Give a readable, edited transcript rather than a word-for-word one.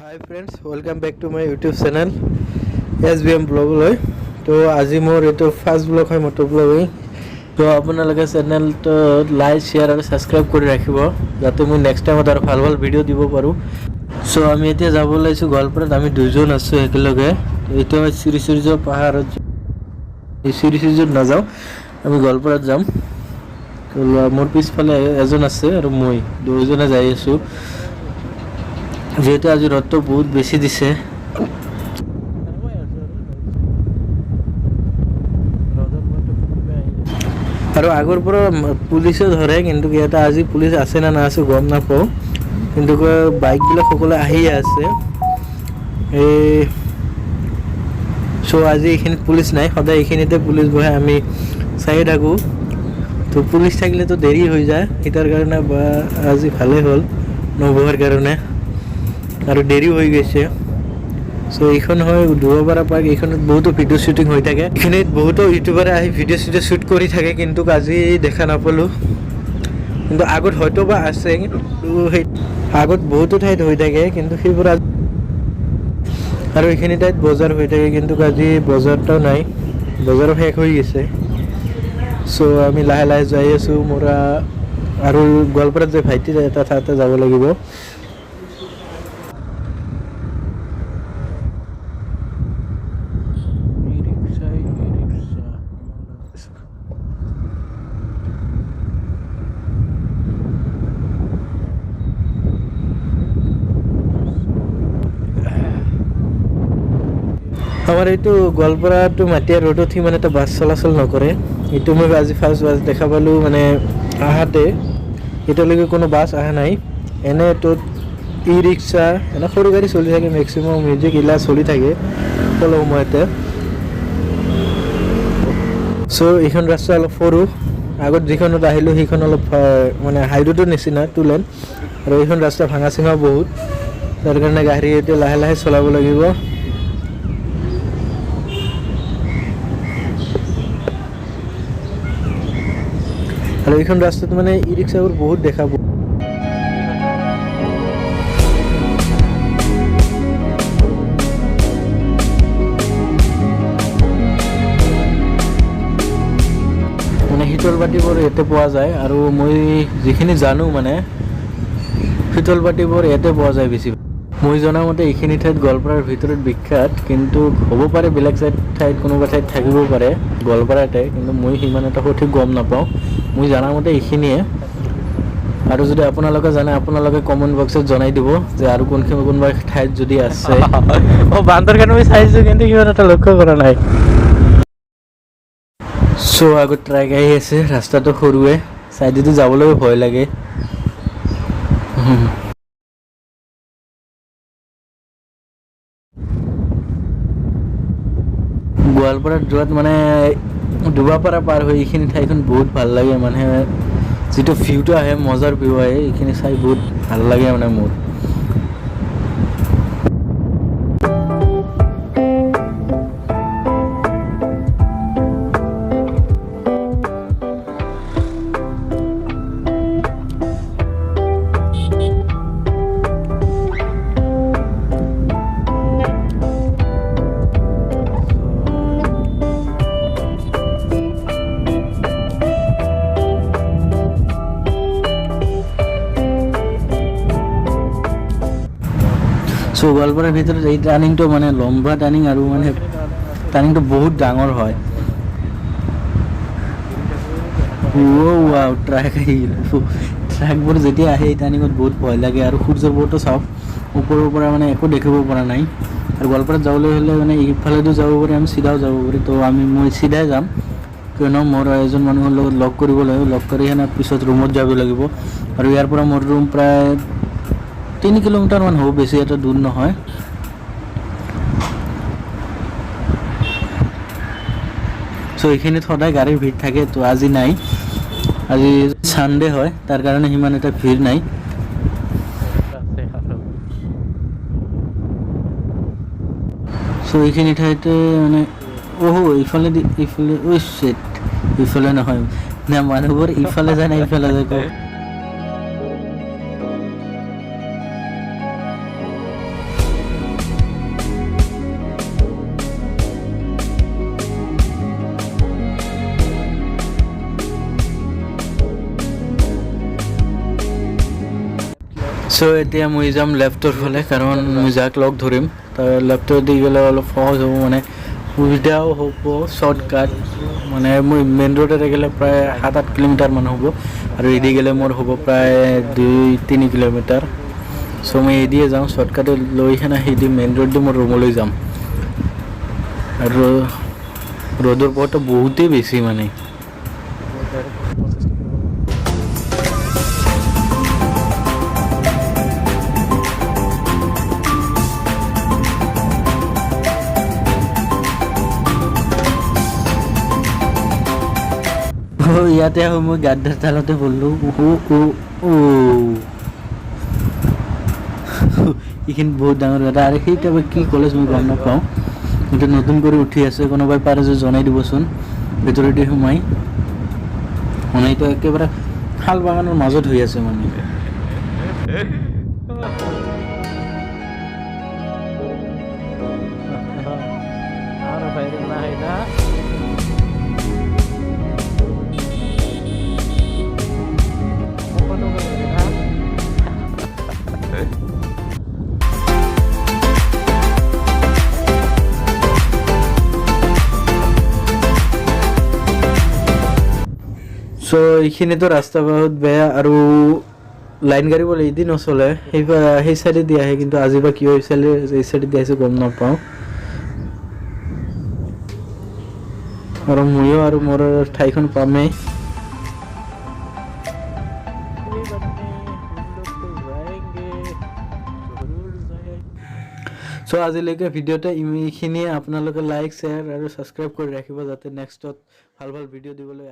Hi friends welcome back to my YouTube channel SBM blog লৈ তো আজি মোৰ এটো ফাৰ্স্ট ব্লগ হয় মটো ব্লগিং তো আপোনালোকে চেনেলটো লাইক শেয়াৰ আৰু সাবস্ক্ৰাইব কৰি ৰাখিব যাতে মই নেক্সট টাইমত আৰু ভাল ভাল ভিডিও দিব পাৰো সো আমি এতিয়া যাব লাইছো গোৱালপাৰাত আমি দুজন আছো একেলগে এটো শ্ৰী পাহাৰত এই শ্ৰী নাযাও আমি গোৱালপাৰাত যাম তো মোৰ পিছফালে এজন আছে আৰু মই দুজনে যাই আছো যেহেতু আজি ৰোদটো বহুত বেশি দিছে আৰু আগৰ পৰা পুলিচে ধৰে কিন্তু এটা আজি পুলিচ আছে না না আছে গম নাপাও কিন্তু বাইক বিলাক সকলে আহি আছে এই সো আজি এখানে পুলিচ নাই সদায় এখানেতে পুলিচ বহে আমি চাই থাকো তো পুলিচ থাকিলে তো দেরি হৈ যায় এটাৰ কাৰণে আজি ভালে হল নবহাৰ কাৰণে আৰু দেৰি হৈ গৈছে সো এইখন হয় দুবাৰা পাক এইখনত বহুত ভিডিও শুটিং হৈ থাকে এখানেত বহুত ইউটিউবাৰে আহি ভিডিও শুট কৰি থাকে কিন্তু আজি দেখা নাপালো কিন্তু আগত হয়তো বা আছে কিন্তু আগত বহুত ঠাইত হৈ থাকে কিন্তু সেইবোৰ আৰু এইখিনি ঠাইত বজাৰ হৈ থাকে কিন্তু আজি বজাৰটো নাই বজাৰ শেষ হৈ গৈছে সো আমি লাহে লাহে যাই আছো মোৰা আৰু গোৱালপাৰাত যে ভাইটি এটা ঠাইতে যাব লাগিব আমাৰ এইটো গোৱালপাৰা টু মাটিয়া ৰোডত হি মানে এটা বাস চলাচল নকৰে এইটো মই আজি ফার্স্ট বাস দেখা পালো মানে আহাতে এটালৈকে কোনো বাস আহা নাই এনে তো ই রিক্সা এনে সৰু গাড়ী চলি থাকে ম্যাক্সিমাম মিউজিক ইলা চলি থাকে সকলো সময়তে সো এইখন ৰাস্তা অলপ সৰু আগত যিখনত আহিলো সেইখন অলপ মানে হাই ৰোডৰ নিচিনা টু লেন আৰু এইখন ৰাস্তা ভাঙা চিঙা বহুত তাৰ কাৰণে গাড়ী এতিয়া লাহে লাহে চলাব লাগিব আৰু এইখন ৰাস্তাত মানে ই ৰিক্সাবোৰ বহুত দেখা মানে শীতল বাটিবোৰ ইয়াতে পোৱা যায় আৰু মই যিখিনি জানো মানে শীতল বাটিবোৰ ইয়াতে পোৱা যায় বেছি মই জনা মতে এইখিনি ঠাইত গোৱালপাৰাৰ ভিতৰত বিখ্যাত কিন্তু হ'ব পাৰে বেলেগ ঠাইত কোনোবা ঠাইত থাকিব পাৰে গোৱালপাৰাতে কিন্তু মই সিমান এটা সঠিক গম নাপাওঁ মই জানা মতে এইখিনিয়ে আৰু যদি আপোনালোকে জানে আপোনালোকে কমেন্ট বক্সত জনাই দিব যে আৰু কোনবা ঠাইত যদি আছে ও বান্দৰ কেন মই চাইছো কিন্তু কিমান এটা লক্ষ্য কৰা নাই সো আগত ট্ৰাক আহি আছে ৰাস্তাটো সৰুৱে সাইডেদি যাবলৈ ভয় লাগে গোৱালপাৰাত যোৱাত মানে দুবাপাৰা পাৰ হৈ এইখিনি ঠাইখন বহুত ভাল লাগে মানে যেটো ভিউটো আহে মজাৰ ভিউ আহে এইখিনি চাই বহুত ভাল লাগে মানে মোৰ সো গোৱালপাৰাৰ ভিতৰত এই টাৰ্নিংটো মানে লম্বা টাৰ্নিং আৰু মানে টাৰ্নিংটো বহুত ডাঙৰ হয় ওৱাও ট্ৰাক আহিল ট্ৰাকবোৰ যেতিয়া আহে এই টাৰ্নিঙত বহুত ভয় লাগে আৰু সূৰ্যৰ পোহৰটো চাওক ওপৰৰ পৰা মানে একো দেখিব পৰা নাই আৰু গোৱালপাৰাত যাবলৈ হ'লে মানে ইফালেতো যাব পাৰি আমি চিধাও যাব পাৰি তো মই চিধাই যাম কিয়নো মোৰ এজন মানুহৰ লগত লগ কৰিব লাগিব লগ কৰি হেনে পিছত ৰুমত যাব লাগিব আৰু ইয়াৰ পৰা মোৰ ৰুম প্ৰায় 3 কিলোমিটাৰ মান হ'ব বেছি এটা দূৰ নহয় সো এইখিনি সদায় গাড়ীৰ ভিৰ থাকে তো আজি নাই আজি সানডে হয় তাৰ কাৰণে হিমান এটা ভিৰ নাই সো এইখিনি ঠাইতে মানে ওহো ইফালে ও শিট ইফালে নহয় না মানুহবোৰ ইফালে যায় না ইফালে যায় চ' এতিয়া মই যাম লেফ্টৰ ফালে, কাৰণ মই যাক লগ ধৰিম তাৰ লেফ্টৰ দি গ'লে অলপ সহজ হ'ব, মানে সুবিধাও হ'ব, শ্বৰ্টকাট। মানে মই মেইন ৰোডেৰে গ'লে প্ৰায় 7-8 কিলোমিটাৰমান হ'ব, আৰু এদি গ'লে মোৰ হ'ব প্ৰায় 2-3 কিলোমিটাৰ। চ' মই এদিয়ে যাওঁ, শ্বৰ্টকাটে লৈ কিনে সেইদি মেইন ৰোড দি মোৰ ৰুমলৈ যাম। আৰু ৰ'দৰ পোহৰটো বহুতেই বেছি মানে। ইয়াতে আহোঁ মই গাদ্দাৰ তালতে পঢ়লোঁ। এইখিনি বহুত ডাঙৰ কথা, আৰু সেইটো কি কলেজ মই গম নাপাওঁ। কিন্তু নতুন কৰি উঠি আছে, কোনোবাই পাৰে যে জনাই দিবচোন ভিতৰেদি সোমাই। মানে এইটো একেবাৰে শাল বাগানৰ মাজত হৈ আছে মানে। চ' এইখিনিতো ৰাস্তা বহুত বেয়া, আৰু লাইন গাড়ী বোলে এদি নচলে, সেই চাইডেদি আহে। কিন্তু আজি বা কিয় এই চাইডেদি আহিছে গম নাপাওঁ। আৰু ময়ো আৰু মোৰ ঠাইখন পামেই। চ' আজিলৈকে ভিডিঅ'তে এইখিনিয়ে। আপোনালোকে লাইক, শ্বেয়াৰ আৰু ছাবস্ক্ৰাইব কৰি ৰাখিব, যাতে নেক্সটত ভাল ভাল ভিডিঅ' দিবলৈ